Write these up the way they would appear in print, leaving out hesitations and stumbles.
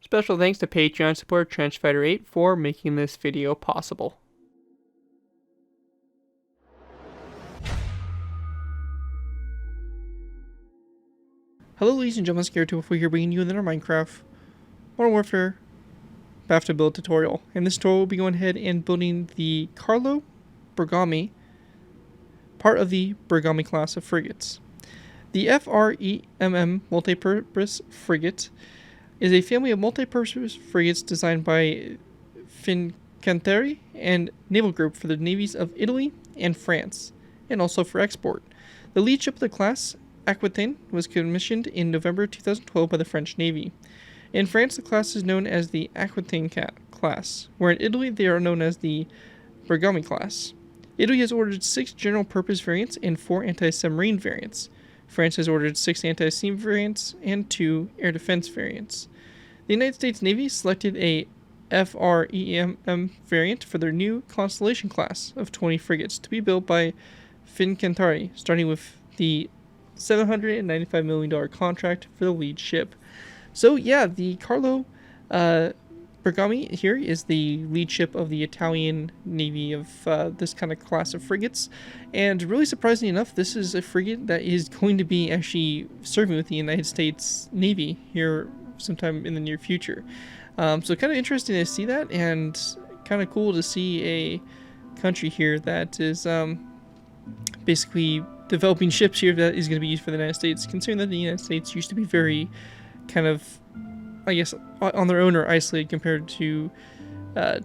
Special thanks to Patreon supporter Trenchfighter8 for making this video possible. Hello ladies and gentlemen, Scared204 here bringing you another Minecraft Modern Warfare BAFTA build tutorial. In this tutorial we'll be going ahead and building the Carlo Bergamini, part of the Bergamini-Class of frigates. The FREMM Multipurpose Frigate is a family of multi-purpose frigates designed by Fincantieri and Naval Group for the navies of Italy and France, and also for export. The lead ship of the class, Aquitaine, was commissioned in November 2012 by the French Navy. In France, the class is known as the Aquitaine-Class, where in Italy they are known as the Bergamini-Class. Italy has ordered 6 general-purpose variants and 4 anti-submarine variants. France has ordered 6 anti-sea variants and 2 air defense variants. The United States Navy selected a FREMM variant for their new Constellation class of 20 frigates to be built by Fincantieri, starting with the $795 million contract for the lead ship. So yeah, the Carlo Bergamini here is the lead ship of the Italian Navy of this kind of class of frigates. And really surprisingly enough, this is a frigate that is going to be actually serving with the United States Navy here sometime in the near future. So kind of interesting to see that, and kind of cool to see a country here that is basically developing ships here that is going to be used for the United States, considering that the United States used to be very kind of, I guess, on their own or isolated compared to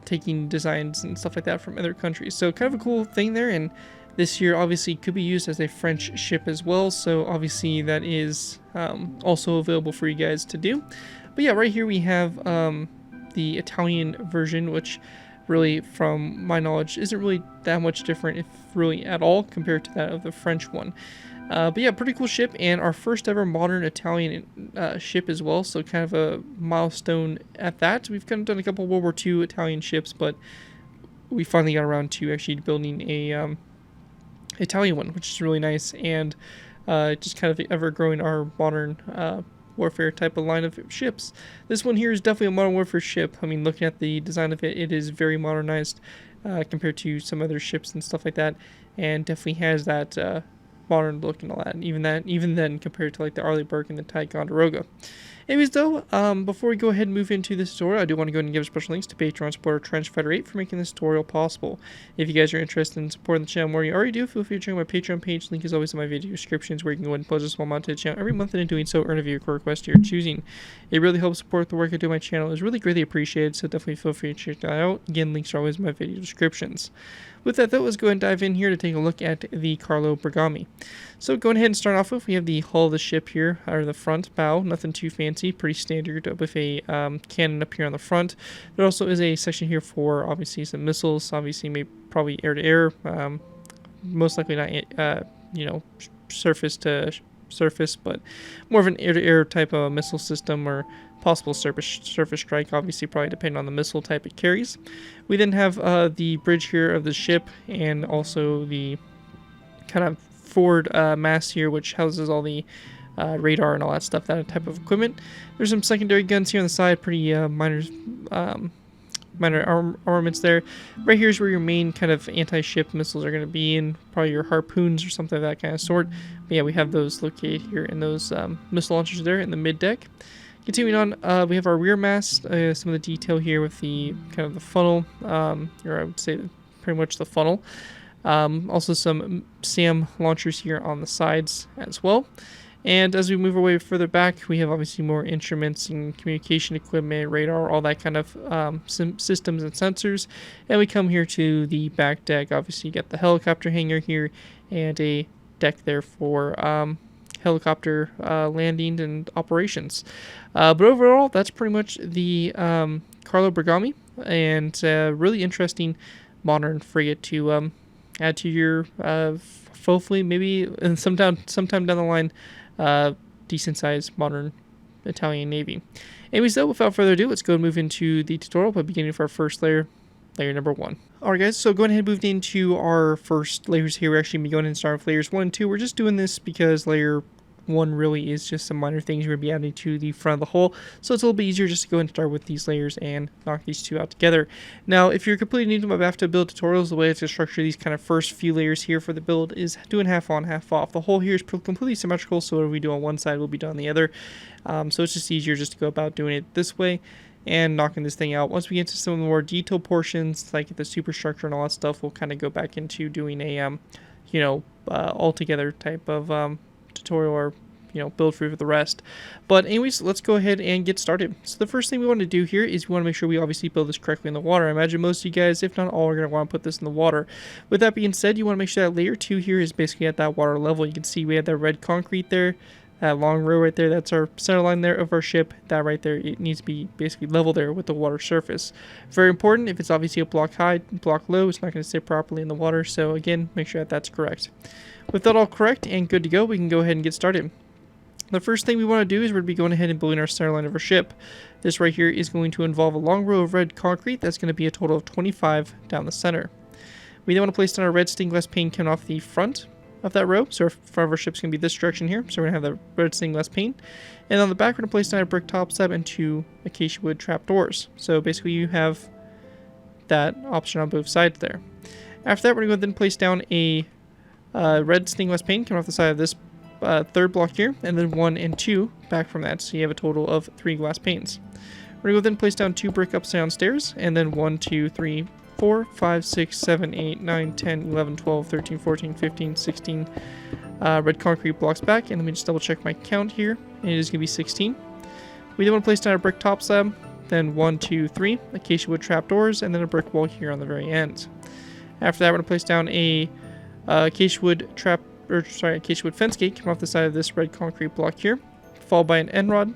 taking designs and stuff like that from other countries. So kind of a cool thing there, and this year obviously could be used as a French ship as well, so obviously that is also available for you guys to do. But yeah, right here we have the Italian version, which really, from my knowledge, isn't really that much different, if really at all, compared to that of the French one. But yeah, pretty cool ship, and our first ever modern Italian ship as well, so kind of a milestone at that. We've kind of done a couple World War II Italian ships, but we finally got around to actually building a Italian one, which is really nice, and just kind of ever-growing our modern warfare type of line of ships. This one here is definitely a modern warfare ship. I mean, looking at the design of it, it is very modernized compared to some other ships and stuff like that, and definitely has that modern look and all that, and even then compared to like the Arleigh and the Ticonderoga. Anyways though, before we go ahead and move into this tutorial, I do want to go ahead and give special thanks to Patreon supporter Trenchfighter8 for making this tutorial possible. If you guys are interested in supporting the channel more than you already do, feel free to check out my Patreon page. Link is always in my video descriptions, where you can go ahead and pledge a small amount to the channel every month, and in doing so earn a viewer request to your choosing. It really helps support the work I do on my channel. It's really greatly appreciated, so definitely feel free to check that out. Again, links are always in my video descriptions. With that though, let's go ahead and dive in here to take a look at the Carlo Bergamini. So going ahead and start off with, we have the hull of the ship here, or the front bow, nothing too fancy, pretty standard, with a cannon up here on the front. There also is a section here for obviously some missiles, obviously maybe probably air-to-air, most likely not, you know, surface to surface, but more of an air-to-air type of missile system, or possible surface strike, obviously probably depending on the missile type it carries. We then have the bridge here of the ship, and also the kind of forward mast here, which houses all the radar and all that stuff, that type of equipment. There's some secondary guns here on the side, pretty minor armaments there. Right here is where your main kind of anti-ship missiles are going to be in, probably your harpoons or something of that kind of sort. But yeah, we have those located here, and those missile launchers there in the mid deck. Continuing on, we have our rear mast, some of the detail here with the kind of the funnel, or I would say pretty much the funnel. Also some SAM launchers here on the sides as well. And as we move away further back, we have obviously more instruments and communication equipment, radar, all that kind of systems and sensors. And we come here to the back deck. Obviously, you got the helicopter hangar here, and a deck there for helicopter landing and operations. But overall, that's pretty much the Carlo Bergamini, and really interesting modern frigate to add to your hopefully maybe sometime down the line decent sized modern Italian Navy. Anyways though, without further ado, let's go and move into the tutorial by beginning with our first layer number 1. Alright guys, so going ahead and move into our first layers here. We're actually going to start with layers 1 and 2. We're just doing this because layer one really is just some minor things you're going to be adding to the front of the hull. So it's a little bit easier just to go ahead and start with these layers and knock these two out together. Now, if you're completely new to my bathtub build tutorials, the way to structure these kind of first few layers here for the build is doing half on, half off. The hull here is completely symmetrical, so whatever we do on one side will be done on the other. So it's just easier just to go about doing it this way and knocking this thing out. Once we get to some of the more detailed portions, like the superstructure and all that stuff, we'll kind of go back into doing a, all-together type of tutorial or build for the rest. But anyways, let's go ahead and get started. So the first thing we want to do here is we want to make sure we obviously build this correctly in the water. I imagine most of you guys, if not all, are going to want to put this in the water. With that being said, you want to make sure that layer 2 here is basically at that water level. You can see we have that red concrete there, that long row right there, that's our center line there of our ship. That right there, it needs to be basically level there with the water surface. Very important. If it's obviously a block high, block low, it's not going to sit properly in the water. So again, make sure that that's correct. With that all correct and good to go, we can go ahead and get started. The first thing we want to do is we're going to be going ahead and building our center line of our ship. This right here is going to involve a long row of red concrete. That's going to be a total of 25 down the center. We then want to place down our red stained glass pane coming off the front of that row. So our front of our ship's going to be this direction here. So we're going to have the red stained glass pane. And on the back, we're going to place down a brick top slab and 2 acacia wood trapdoors. So basically you have that option on both sides there. After that, we're going to then place down a red stained glass pane coming off the side of this third block here, and then 1 and 2 back from that. So you have a total of 3 glass panes. We're going to then place down 2 brick ups and down stairs, and then 1, 2, 3, 4, 5, 6, 7, 8, 9, 10, 11, 12, 13, 14, 15, 16 red concrete blocks back. And let me just double check my count here, and it is going to be 16. We then want to place down a brick top slab, then 1, 2, 3 acacia wood trapdoors, and then a brick wall here on the very end. After that, we're going to place down a acacia wood fence gate coming off the side of this red concrete block here, followed by an end rod,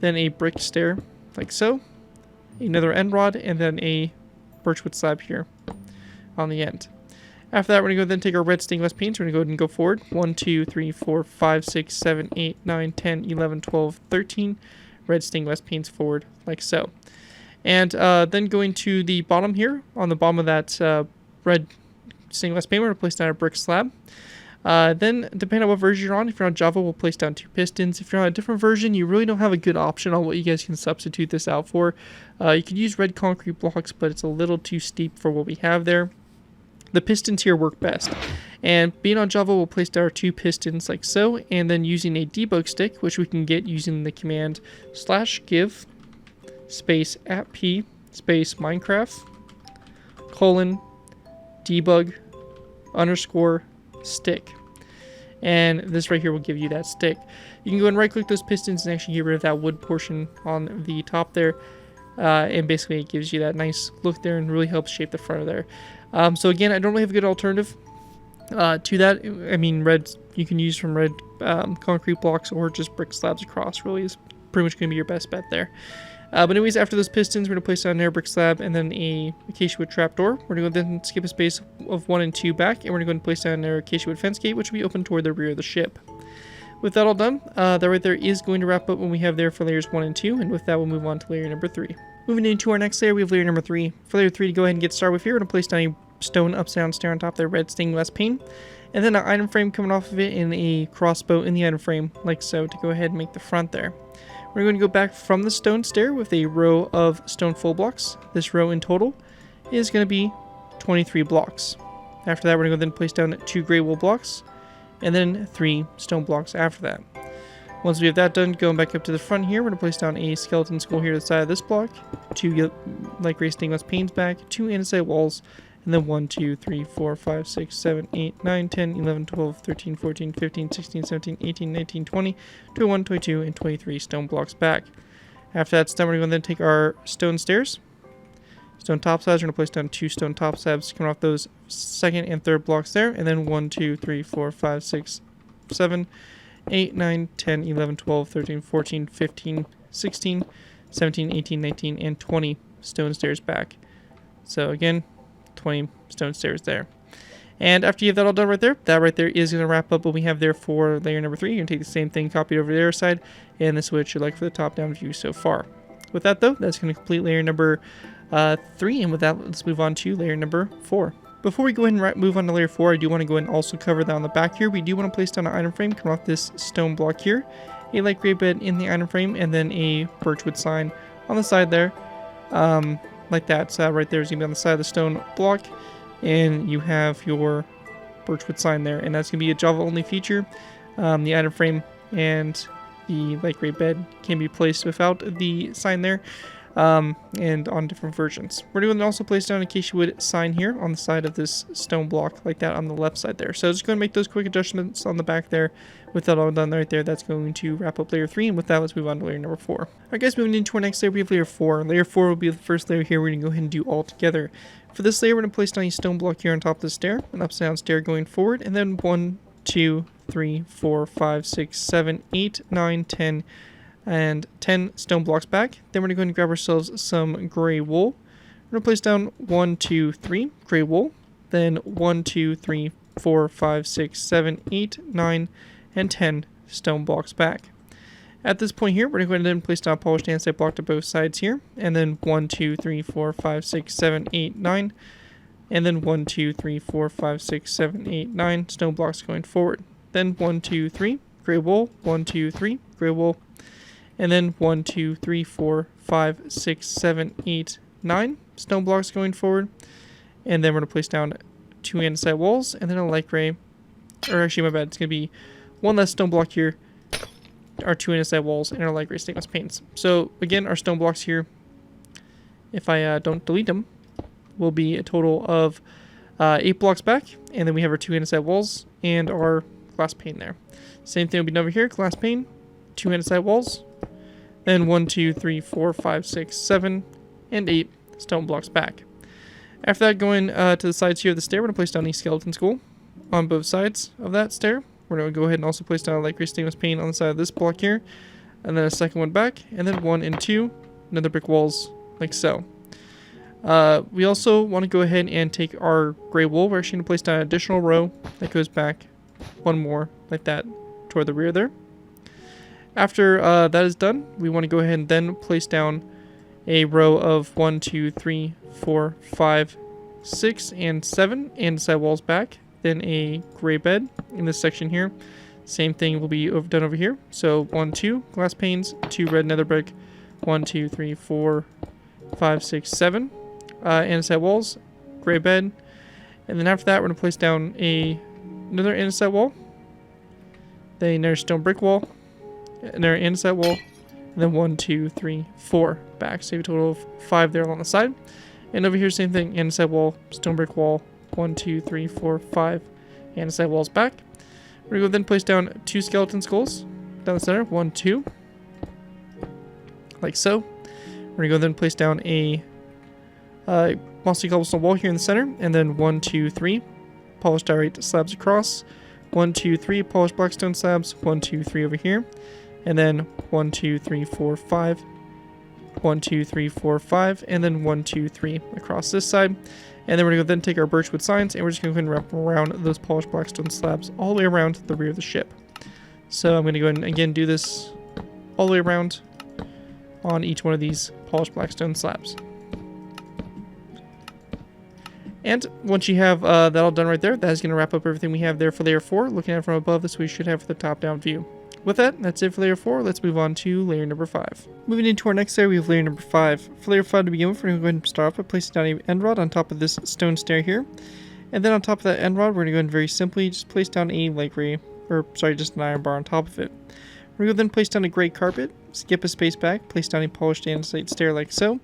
then a brick stair like so, another end rod, and then a birchwood slab here on the end. After that, we're going to go then take our red stained glass panes. We're going to go ahead and go forward. 1, 2, 3, 4, 5, 6, 7, 8, 9, 10, 11, 12, 13 red stained glass panes forward like so. And then going to the bottom here, on the bottom of that red stained glass pane, we're going to place down a brick slab. Then, depending on what version you're on, if you're on Java, we'll place down 2 pistons. If you're on a different version, you really don't have a good option on what you guys can substitute this out for. You could use red concrete blocks, but it's a little too steep for what we have there. The pistons here work best. And being on Java, we'll place down our 2 pistons like so, and then using a debug stick, which we can get using the command /give space @p space Minecraft :debug _ stick, and this right here will give you that stick. You can go and right click those pistons and actually get rid of that wood portion on the top there, and basically it gives you that nice look there and really helps shape the front of there. So again, I don't really have a good alternative to that. I mean, red, you can use from red concrete blocks or just brick slabs across. Really is pretty much going to be your best bet there. But anyways, after those pistons, we're going to place down an air brick slab and then a acacia wood trapdoor. We're going to go then skip a space of 1 and 2 back, and we're going to go and place down our acacia wood fence gate, which will be open toward the rear of the ship. With that all done, that right there is going to wrap up what we have there for layers 1 and 2, and with that we'll move on to layer number 3. Moving into our next layer, we have layer number 3. For layer 3 to go ahead and get started with here, we're going to place down a stone upside down stair on top of the red stained glass pane, and then an item frame coming off of it and a crossbow in the item frame, like so, to go ahead and make the front there. We're going to go back from the stone stair with a row of stone full blocks. This row in total is going to be 23 blocks. After that, we're going to go then place down 2 gray wool blocks, and then 3 stone blocks after that. Once we have that done, going back up to the front here, we're going to place down a skeleton skull here to the side of this block, 2 light gray stained glass panes back, 2 andesite walls, and then 1, 2, 3, 4, 5, 6, 7, 8, 9, 10, 11, 12, 13, 14, 15, 16, 17, 18, 19, 20, 21, 22, and 23 stone blocks back. After that's done, we're going to then take our stone stairs, stone top slabs. We're going to place down 2 stone top slabs coming off those second and third blocks there, and then 1, 2, 3, 4, 5, 6, 7, 8, 9, 10, 11, 12, 13, 14, 15, 16, 17, 18, 19, and 20 stone stairs back. So again, 20 stone stairs there. And after you have that all done right there, that right there is going to wrap up what we have there for layer number 3. You're going to take the same thing, copy it over to the other side, and this is what you're like for the top-down view so far. With that, though, that's going to complete layer number 3, and with that, let's move on to layer number 4. Before we go ahead and move on to layer 4, I do want to go ahead and also cover that on the back here. We do want to place down an item frame coming off this stone block here, a light gray bed in the item frame, and then a birchwood sign on the side there, like that. So right there is going to be on the side of the stone block, and you have your birchwood sign there, and that's going to be a Java only feature. The item frame and the light gray bed can be placed without the sign there. And on different versions. We're going to also place down a Koichi wood sign here on the side of this stone block, like that on the left side there. So just going to make those quick adjustments on the back there. With that all done right there, that's going to wrap up layer 3. And with that, let's move on to layer number 4. Alright guys, moving into our next layer, we have layer 4. Layer 4 will be the first layer here we're going to go ahead and do all together. For this layer, we're going to place down a stone block here on top of the stair, an upside down stair going forward, and then 1, 2, 3, 4, 5, 6, 7, 8, 9, 10, and 10 stone blocks back. Then we're going to go ahead and grab ourselves some gray wool. We're going to place down 1, 2, 3 gray wool. Then 1, 2, 3, 4, 5, 6, 7, 8, 9, and 10 stone blocks back. At this point here, we're going to go ahead and place down a polished andesite block to both sides here. And then 1, 2, 3, 4, 5, 6, 7, 8, 9. And then 1, 2, 3, 4, 5, 6, 7, 8, 9 stone blocks going forward. Then 1, 2, 3 gray wool. 1, 2, 3 gray wool. And then 1, 2, 3, 4, 5, 6, 7, 8, 9 stone blocks going forward. And then we're going to place down 2 andesite walls and then a light gray, or actually my bad, it's going to be one less stone block here, our 2 andesite walls, and our light gray stainless paints. So again, our stone blocks here, if I don't delete them, will be a total of 8 blocks back. And then we have our 2 andesite walls and our glass pane there. Same thing will be done over here, glass pane, 2 andesite walls. Then 1, 2, 3, 4, 5, 6, 7, and 8 stone blocks back. After that, going to the sides here of the stair, we're going to place down a skeleton skull on both sides of that stair. We're going to go ahead and also place down a light gray stainless paint on the side of this block here, and then a second one back, and then 1 and 2 nether brick walls, like so. We also want to go ahead and take our gray wool. We're actually going to place down an additional row that goes back one more, like that, toward the rear there. After that is done, we want to go ahead and then place down a row of 1, 2, 3, 4, 5, 6, and 7 andesite walls back. Then a gray bed in this section here. Same thing will be done over here. So 1, 2 glass panes, 2 red nether brick, 1, 2, 3, 4, 5, 6, 7 andesite walls, gray bed. And then after that, we're going to place down another andesite wall, then another stone brick wall, another andesite wall, and then 1, 2, 3, 4 back. So you have a total of 5 there along the side. And over here, same thing, andesite wall, stone brick wall, 1, 2, 3, 4, 5 andesite walls back. We're going to go then place down 2 skeleton skulls down the center, 1, 2, like so. We're going to go then place down a mossy cobblestone wall here in the center, and then 1, 2, 3 polished diorite slabs across, 1, 2, 3 polished blackstone slabs, 1, 2, 3 over here, and then 1, 2, 3, 4, 5, 1, 2, 3, 4, 5, and then 1, 2, 3 across this side. And then we're going to then take our birchwood signs, and we're just going to go ahead and wrap around those polished blackstone slabs all the way around the rear of the ship. So I'm going to go ahead and again do this all the way around on each one of these polished blackstone slabs. And once you have that all done right there, that is going to wrap up everything we have there for layer 4. Looking at it from above, this we should have for the top-down view. With that, that's it for layer 4. Let's move on to layer number 5. Moving into our next layer, we have layer number 5. For layer 5 to begin with, we're going to go ahead and start off by placing down an end rod on top of this stone stair here. And then on top of that end rod, we're going to go ahead and very simply just place down a light gray, just an iron bar on top of it. We're going to then place down a gray carpet, skip a space back, place down a polished andesite stair like so,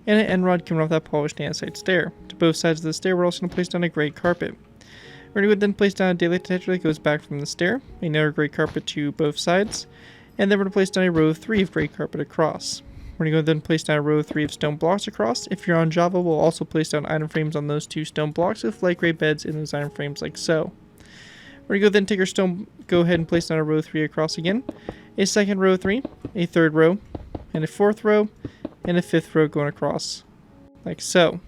and an end rod coming off that polished andesite stair. To both sides of the stair, we're also going to place down a gray carpet. We're going to then place down a daylight detector that goes back from the stair, another gray carpet to both sides, and then we're going to place down a row of 3 of gray carpet across. We're going to then place down a row of 3 of stone blocks across. If you're on Java, we'll also place down item frames on those 2 stone blocks with light gray beds in those item frames like so. We're going to then take our stone, go ahead and place down a row 3 across again, a second row 3, a third row, and a fourth row, and a fifth row going across like so.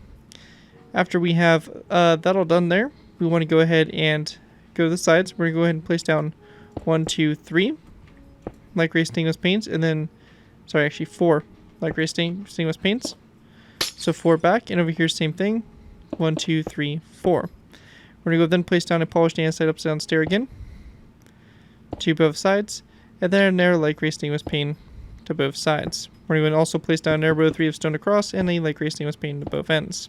After we have that all done there, we want to go ahead and go to the sides. We're going to go ahead and place down 1, 2, 3 light gray stainless paints, and then, sorry, actually 4 light gray stainless paints. So 4 back, and over here, same thing. 1, 2, 3, 4. We're going to go then place down a polished andesite upside down stair again to both sides, and then a narrow light gray stainless pane to both sides. We're going to also place down a narrow row 3 of stone across and a light gray stainless pane to both ends.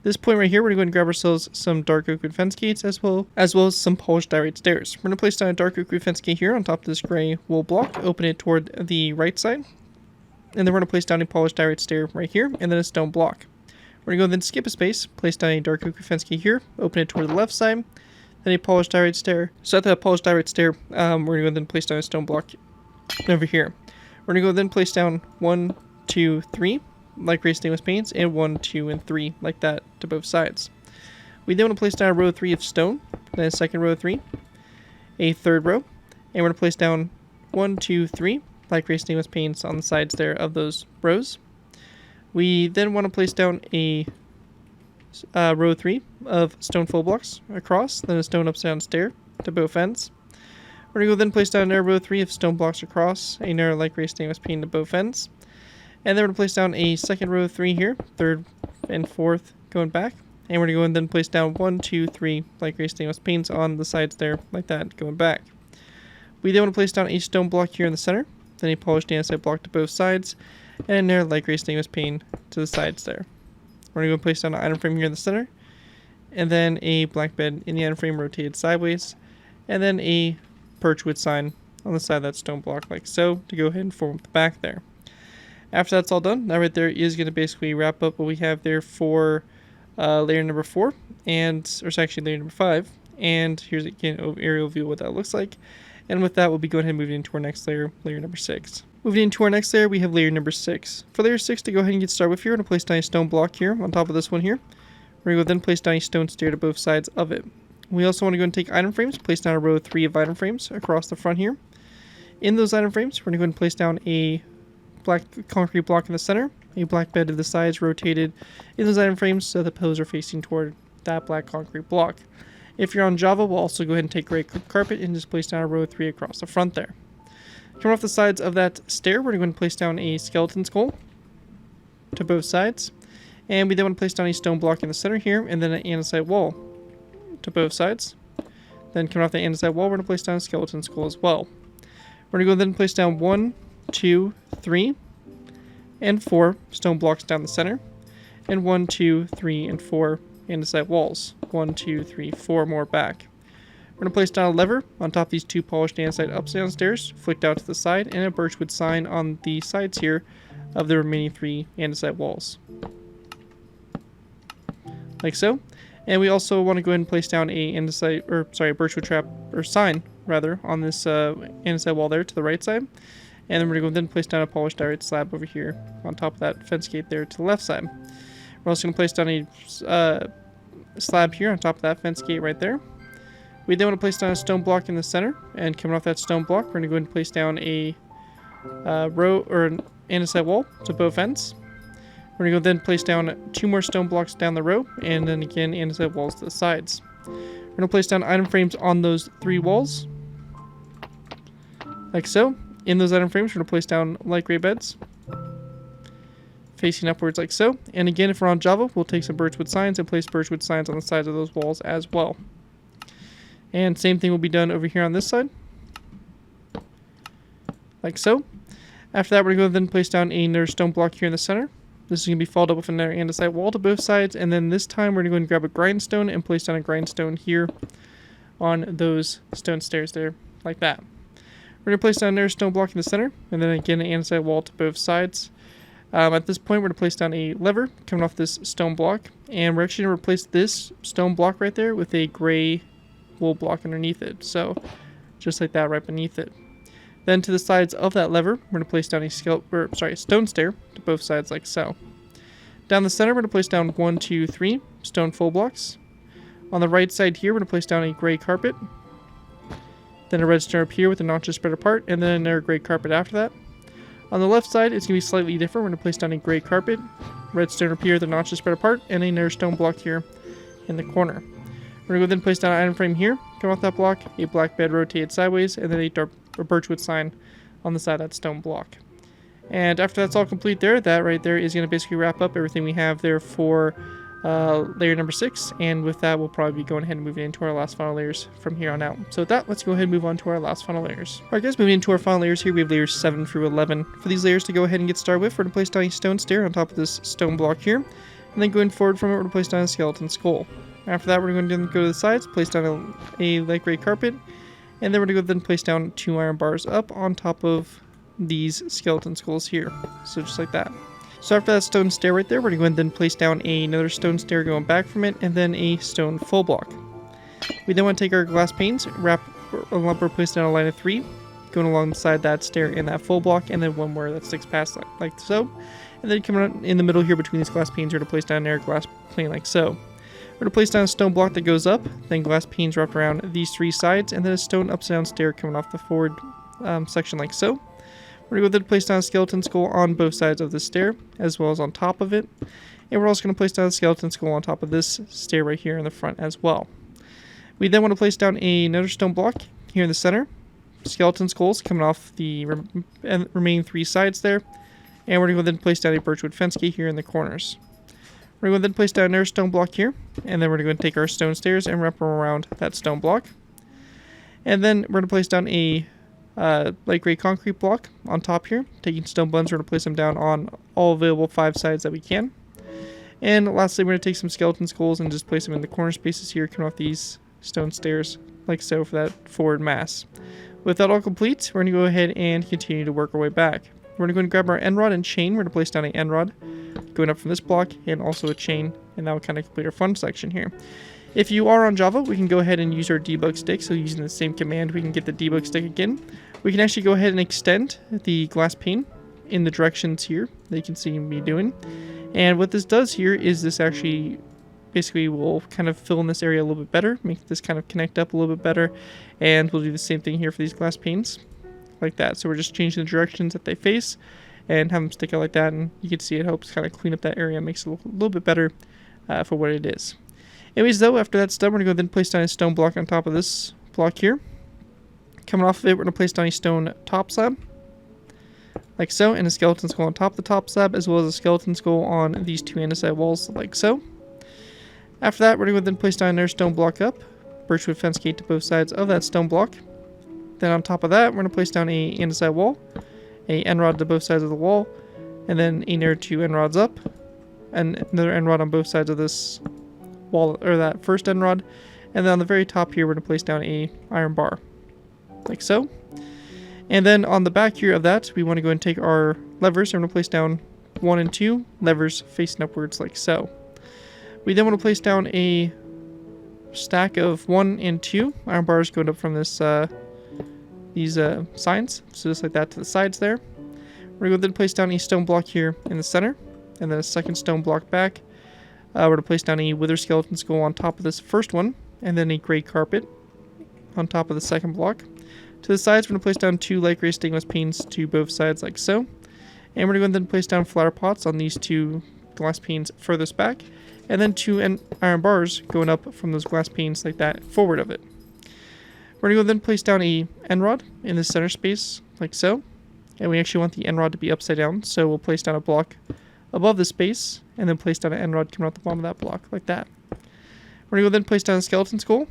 This point right here, we're going to grab ourselves some dark oak wood fence gates as well as some polished diorite stairs. We're going to place down a dark oak wood fence gate here on top of this gray wool block, open it toward the right side, and then we're going to place down a polished diorite stair right here, and then a stone block. We're going to go then skip a space, place down a dark oak wood fence gate here, open it toward the left side, then a polished diorite stair. So at that polished diorite stair, we're going to go then place down a stone block over here. We're going to go then place down 1, 2, 3. Light gray stainless panes, and 1, 2, and 3, like that, to both sides. We then want to place down a row 3 of stone, then a second row 3, a third row, and we're going to place down 1, 2, 3, light gray stainless panes on the sides there of those rows. We then want to place down a row 3 of stone full blocks across, then a stone upside down stair to both ends. We're going to go then place down a narrow row 3 of stone blocks across, a narrow light gray stainless pane to both ends. And then we're going to place down a second row of 3 here, third and fourth going back. And we're going to go and then place down 1, 2, 3 light gray stainless panes on the sides there, like that, going back. We then want to place down a stone block here in the center, then a polished andesite block to both sides, and a narrow light gray stainless pane to the sides there. We're going to go and place down an item frame here in the center, and then a black bed in the item frame rotated sideways, and then a birchwood sign on the side of that stone block like so, to go ahead and form the back there. After that's all done, that right there is going to basically wrap up what we have there for layer number 4, or it's actually layer number 5. And here's again an aerial view of what that looks like. And with that, we'll be going ahead and moving into our next layer, layer number 6. Moving into our next layer, we have layer number 6. For layer 6, to go ahead and get started with here, I'm going to place down a stone block here on top of this one here. We're going to then place down a stone stair to both sides of it. We also want to go and take item frames, place down a row 3 of item frames across the front here. In those item frames, we're going to go ahead and place down a black concrete block in the center, a black bed to the sides rotated in those item frames so the pillars are facing toward that black concrete block. If you're on Java, we'll also go ahead and take gray carpet and just place down a row 3 across the front there. Coming off the sides of that stair, we're going to go ahead and place down a skeleton skull to both sides. And we then want to place down a stone block in the center here, and then an andesite wall to both sides. Then coming off the andesite wall, we're going to place down a skeleton skull as well. We're going to go ahead and place down 1, 2, 3, and 4 stone blocks down the center, and 1, 2, 3, and 4 andesite walls. 1, 2, 3, 4 more back. We're going to place down a lever on top of these 2 polished andesite upside down stairs, flicked out to the side, and a birchwood sign on the sides here of the remaining 3 andesite walls. Like so. And we also want to go ahead and place down a birchwood trap, or sign, rather, on this andesite wall there to the right side. And then we're going to go then place down a polished diorite slab over here on top of that fence gate there to the left side. We're also going to place down a slab here on top of that fence gate right there. We then want to place down a stone block in the center, and coming off that stone block, we're going to go ahead and place down a row or an andesite wall to both ends. We're going to go then place down 2 more stone blocks down the row, and then again andesite walls to the sides. We're going to place down item frames on those 3 walls, like so. In those item frames, we're going to place down light gray beds, facing upwards like so. And again, if we're on Java, we'll take some birchwood signs and place birchwood signs on the sides of those walls as well. And same thing will be done over here on this side, like so. After that, we're going to then place down another stone block here in the center. This is going to be followed up with another andesite wall to both sides. And then this time, we're going to go and grab a grindstone and place down a grindstone here on those stone stairs there, like that. We're going to place down another stone block in the center, and then again an andesite wall to both sides. At this point, we're going to place down a lever coming off this stone block, and we're actually going to replace this stone block right there with a gray wool block underneath it. So, just like that right beneath it. Then to the sides of that lever, we're going to place down a stone stair to both sides like so. Down the center, we're going to place down 1, 2, 3 stone full blocks. On the right side here, we're going to place down a gray carpet. Then a red stone up here with the notches spread apart, and then another gray carpet after that. On the left side, it's going to be slightly different. We're going to place down a gray carpet, red stone up here with the notches spread apart, and another stone block here in the corner. We're going to go then place down an item frame here, come off that block, a black bed rotated sideways, and then a birchwood sign on the side of that stone block. And after that's all complete there, that right there is going to basically wrap up everything we have there for layer number 6, and with that we'll probably be going ahead and moving into our last final layers from here on out. So with that, let's go ahead and move on to our last final layers. Alright guys, moving into our final layers here, we have layers 7 through 11. For these layers to go ahead and get started with, we're going to place down a stone stair on top of this stone block here, and then going forward from it, we're going to place down a skeleton skull. After that, we're going to go to the sides, place down a light gray carpet, and then we're going to go then place down 2 iron bars up on top of these skeleton skulls here. So just like that. So after that stone stair right there, we're going to go ahead and then place down another stone stair going back from it, and then a stone full block. We then want to take our glass panes, wrap a lumber, place down a line of 3, going alongside that stair and that full block, and then one more that sticks past like so. And then coming out in the middle here between these glass panes, we're going to place down another glass pane like so. We're going to place down a stone block that goes up, then glass panes wrapped around these 3 sides, and then a stone upside down stair coming off the forward section like so. We're going to go then place down a skeleton skull on both sides of the stair, as well as on top of it. And we're also going to place down a skeleton skull on top of this stair right here in the front as well. We then want to place down another stone block here in the center. Skeleton skulls coming off the remaining 3 sides there. And we're going to go then place down a birchwood fence gate here in the corners. We're going to then place down another stone block here, and then we're going to take our stone stairs and wrap them around that stone block. And then we're going to place down a light gray concrete block on top here. Taking stone buns, we're going to place them down on all available 5 sides that we can. And lastly, we're going to take some skeleton skulls and just place them in the corner spaces here, coming off these stone stairs like so for that forward mass. With that all complete, we're going to go ahead and continue to work our way back. We're going to go and grab our end rod and chain. We're going to place down an end rod going up from this block, and also a chain, and that will kind of complete our fun section here. If you are on Java, we can go ahead and use our debug stick. So using the same command, we can get the debug stick again. We can actually go ahead and extend the glass pane in the directions here that you can see me doing. And what this does here is this actually basically will kind of fill in this area a little bit better, make this kind of connect up a little bit better, and we'll do the same thing here for these glass panes like that. So we're just changing the directions that they face and have them stick out like that, and you can see it helps kind of clean up that area, makes it a little bit better for what it is. Anyways, though, after that's done, we're going to go then place down a stone block on top of this block here. Coming off of it, we're going to place down a stone top slab, like so, and a skeleton skull on top of the top slab, as well as a skeleton skull on these 2 andesite walls, like so. After that, we're going to go then place down another stone block up, birchwood fence gate to both sides of that stone block. Then on top of that, we're going to place down a andesite wall, a end rod to both sides of the wall, and then another 2 end rods up, and another end rod on both sides of this wall, or that first end rod. And then on the very top here, we're going to place down a iron bar, like so. And then on the back here of that, we want to go and take our levers, and we're going to place down 1 and 2 levers facing upwards, like so. We then want to place down a stack of 1 and 2 iron bars going up from this these signs, so just like that to the sides there. We're going to then place down a stone block here in the center, and then a second stone block back. We're going to place down a wither skeleton skull on top of this first one, and then a gray carpet on top of the second block. To the sides, we're going to place down 2 light gray stainless panes to both sides like so. And we're going to then place down flower pots on these 2 glass panes furthest back, and then 2 iron bars going up from those glass panes like that forward of it. We're going to go then place down a end rod in the center space like so. And we actually want the end rod to be upside down, so we'll place down a block above the space, and then place down an end rod coming out the bottom of that block like that. We're going to go then place down a skeleton skull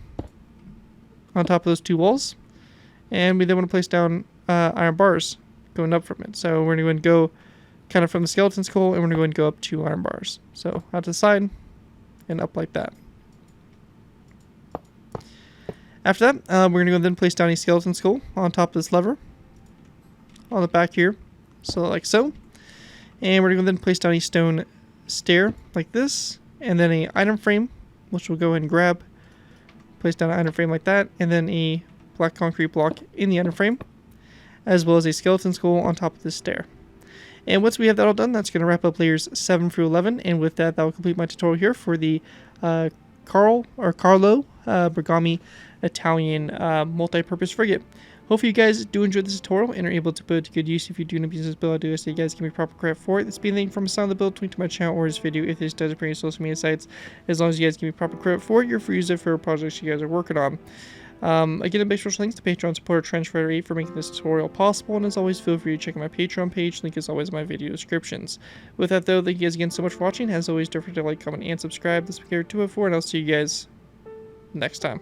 on top of those 2 walls. And we then want to place down iron bars going up from it. So we're going to go kind of from the skeleton skull, and we're going to go and go up 2 iron bars. So out to the side and up like that. After that, we're going to go then place down a skeleton skull on top of this lever on the back here, so like so. And we're going to then place down a stone stair like this, and then a item frame, which we'll go ahead and grab, place down an item frame like that, and then a black concrete block in the item frame, as well as a skeleton skull on top of this stair. And once we have that all done, that's going to wrap up layers 7 through 11, and with that, that will complete my tutorial here for the Carlo Bergamini Italian multi-purpose frigate. Hopefully you guys do enjoy this tutorial and are able to put it to good use. If you do end up using this build, I do ask that you guys give me proper credit for it. This being the link from the sound of the build, link to my channel or this video if this does appear on social media sites. As long as you guys give me proper credit for it, you're free to use it for projects you guys are working on. Again, a big special thanks to Patreon supporter Trenchfighter8 for making this tutorial possible, and as always, feel free to check out my Patreon page, link is always in my video descriptions. With that though, thank you guys again so much for watching. As always, don't forget to like, comment, and subscribe. This is Spectre 204, and I'll see you guys next time.